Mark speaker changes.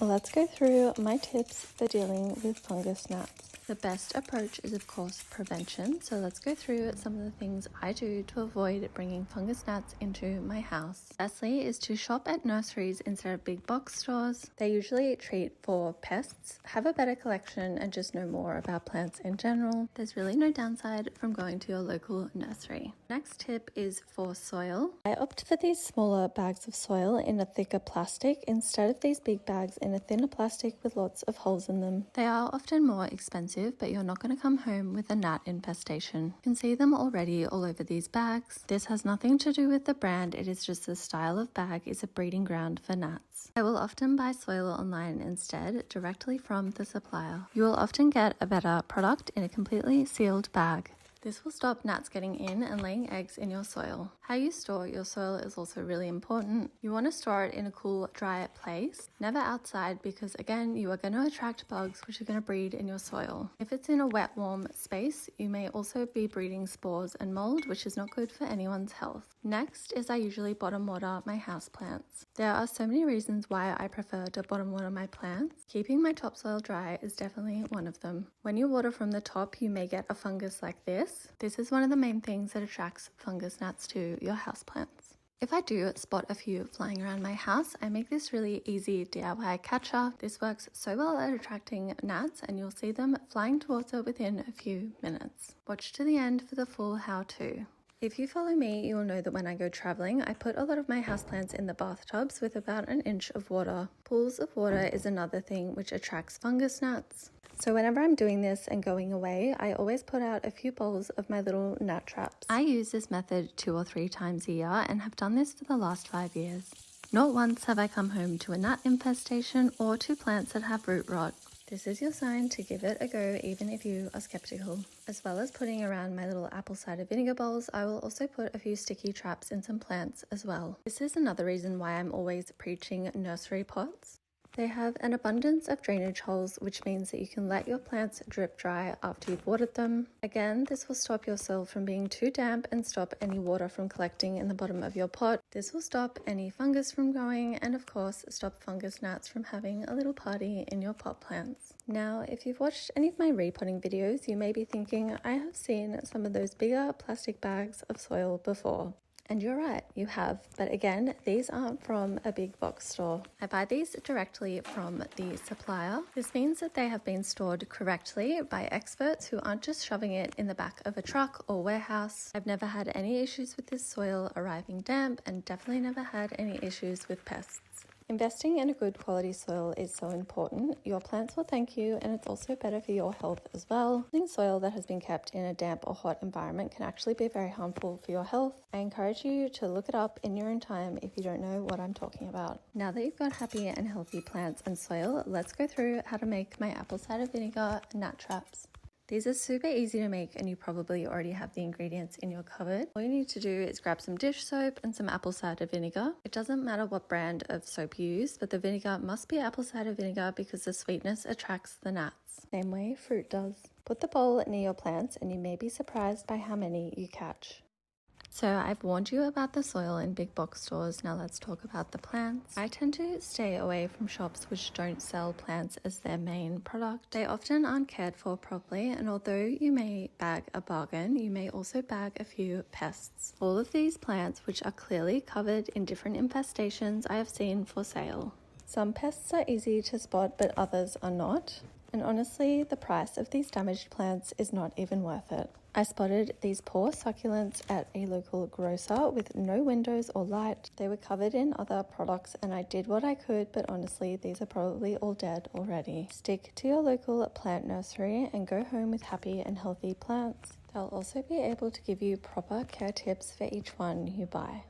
Speaker 1: Let's go through my tips for dealing with fungus gnats. The best approach is of course prevention, so let's go through some of the things I do to avoid bringing fungus gnats into my house. Firstly is to shop at nurseries instead of big box stores. They usually treat for pests, have a better collection and just know more about plants in general. There's really no downside from going to your local nursery. Next tip is for soil. I opt for these smaller bags of soil in a thicker plastic instead of these big bags in a thinner plastic with lots of holes in them. They are often more expensive, but you're not going to come home with a gnat infestation. You can see them already all over these bags. This has nothing to do with the brand, it is just the style of bag is a breeding ground for gnats. I will often buy soil online instead, directly from the supplier. You will often get a better product in a completely sealed bag. This will stop gnats getting in and laying eggs in your soil. How you store your soil is also really important. You want to store it in a cool, dry place, never outside, because again, you are going to attract bugs which are going to breed in your soil. If it's in a wet, warm space, you may also be breeding spores and mold, which is not good for anyone's health. Next is I usually bottom water my houseplants. There are so many reasons why I prefer to bottom water my plants. Keeping my topsoil dry is definitely one of them. When you water from the top, you may get a fungus like this. This is one of the main things that attracts fungus gnats to your houseplants. If I do spot a few flying around my house, I make this really easy DIY catcher. This works so well at attracting gnats and you'll see them flying towards it within a few minutes. Watch to the end for the full how-to. If you follow me, you will know that when I go traveling, I put a lot of my houseplants in the bathtubs with about an inch of water. Pools of water is another thing which attracts fungus gnats. So whenever I'm doing this and going away, I always put out a few bowls of my little gnat traps. I use this method 2 or 3 times a year and have done this for the last 5 years. Not once have I come home to a gnat infestation or to plants that have root rot. This is your sign to give it a go even if you are skeptical. As well as putting around my little apple cider vinegar bowls, I will also put a few sticky traps in some plants as well. This is another reason why I'm always preaching nursery pots. They have an abundance of drainage holes, which means that you can let your plants drip dry after you've watered them. Again, this will stop your soil from being too damp and stop any water from collecting in the bottom of your pot. This will stop any fungus from growing and of course stop fungus gnats from having a little party in your pot plants. Now, if you've watched any of my repotting videos, you may be thinking, I have seen some of those bigger plastic bags of soil before. And you're right, you have. But again, these aren't from a big box store. I buy these directly from the supplier. This means that they have been stored correctly by experts who aren't just shoving it in the back of a truck or warehouse. I've never had any issues with this soil arriving damp and definitely never had any issues with pests. Investing in a good quality soil is so important. Your plants will thank you and it's also better for your health as well. Using soil that has been kept in a damp or hot environment can actually be very harmful for your health. I encourage you to look it up in your own time if you don't know what I'm talking about. Now that you've got happy and healthy plants and soil, let's go through how to make my apple cider vinegar gnat traps. These are super easy to make and you probably already have the ingredients in your cupboard. All you need to do is grab some dish soap and some apple cider vinegar. It doesn't matter what brand of soap you use, but the vinegar must be apple cider vinegar because the sweetness attracts the gnats. Same way fruit does. Put the bowl near your plants and you may be surprised by how many you catch. So I've warned you about the soil in big box stores, now let's talk about the plants. I tend to stay away from shops which don't sell plants as their main product. They often aren't cared for properly, and although you may bag a bargain, you may also bag a few pests. All of these plants, which are clearly covered in different infestations, I have seen for sale. Some pests are easy to spot, but others are not. And honestly, the price of these damaged plants is not even worth it. I spotted these poor succulents at a local grocer with no windows or light. They were covered in other products and I did what I could, but honestly, these are probably all dead already. Stick to your local plant nursery and go home with happy and healthy plants. They'll also be able to give you proper care tips for each one you buy.